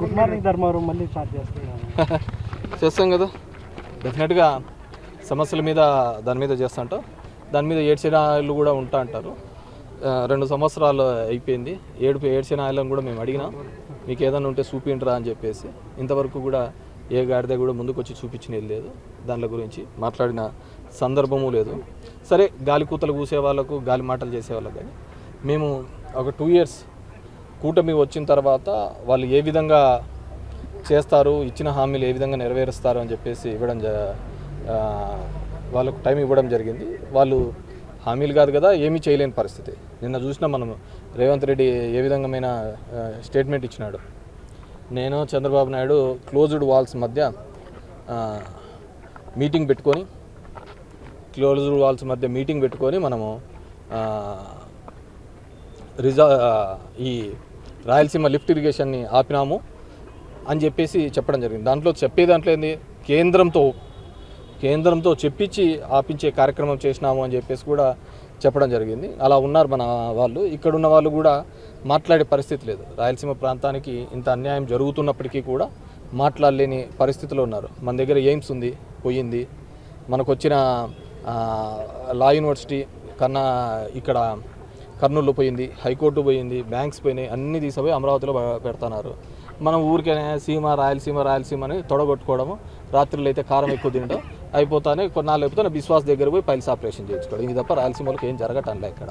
Good morning Dharmavaram మళ్ళీ start చేస్తున్నాను. చేస్తాం కదా, డెఫినెట్గా సమస్యల మీద దాని మీద చేస్తుంటాం. దాని మీద ఏడ్చిన ఆయిల్ కూడా ఉంటా అంటారు. 2 సంవత్సరాలు అయిపోయింది. ఏడ్చిన ఆయిలను కూడా మేము అడిగినాం, మీకు ఏదైనా ఉంటే చూపించరా అని చెప్పేసి. ఇంతవరకు కూడా ఏ గాడిద కూడా ముందుకు వచ్చి చూపించినది లేదు, దానిల గురించి మాట్లాడిన సందర్భము లేదు. సరే, గాలి కూతలు కూసే వాళ్ళకు, గాలి మాటలు చేసే వాళ్ళకు కానీ మేము ఒక 2 years కూటమి వచ్చిన తర్వాత వాళ్ళు ఏ విధంగా చేస్తారు, ఇచ్చిన హామీలు ఏ విధంగా నెరవేరుస్తారు అని చెప్పేసి వాళ్ళకు టైం ఇవ్వడం జరిగింది. వాళ్ళు హామీలు కాదు కదా, ఏమీ చేయలేని పరిస్థితి. నిన్న చూసినా మనం రేవంత్ రెడ్డి ఏ విధంగా స్టేట్మెంట్ ఇచ్చినాడు. నేను చంద్రబాబు నాయుడు క్లోజ్డ్ వాల్స్ మధ్య మీటింగ్ పెట్టుకొని మనము ఈ రాయలసీమ లిఫ్ట్ ఇరిగేషన్ని ఆపినాము అని చెప్పేసి చెప్పడం జరిగింది. దాంట్లో ఏంది, కేంద్రంతో చెప్పించి ఆపించే కార్యక్రమం చేసినాము అని చెప్పేసి కూడా చెప్పడం జరిగింది. అలా ఉన్నారు మన వాళ్ళు. ఇక్కడున్న వాళ్ళు కూడా మాట్లాడే పరిస్థితి లేదు. రాయలసీమ ప్రాంతానికి ఇంత అన్యాయం జరుగుతున్నప్పటికీ కూడా మాట్లాడలేని పరిస్థితిలో ఉన్నారు. మన దగ్గర ఎయిమ్స్ ఉంది, పోయింది. మనకు వచ్చిన లా యూనివర్సిటీ ఇక్కడ కర్నూలులో పోయింది, హైకోర్టు పోయింది, బ్యాంక్స్ పోయినాయి, అన్నీ తీసుకుపోయి అమరావతిలో పెడుతున్నారు. మనం ఊరికైనా రాయలసీమ అని తొడగొట్టుకోవడము, రాత్రులు అయితే కారం ఎక్కువ తినడం అయిపోతానే. కొన్నాళ్ళు అయిపోతే విశ్వాస్ దగ్గర పోయి పైల్స్ ఆపరేషన్ చేయించుకోవడం. ఇది తప్ప రాయలసీమలకు ఏం జరగటంలే ఇక్కడ.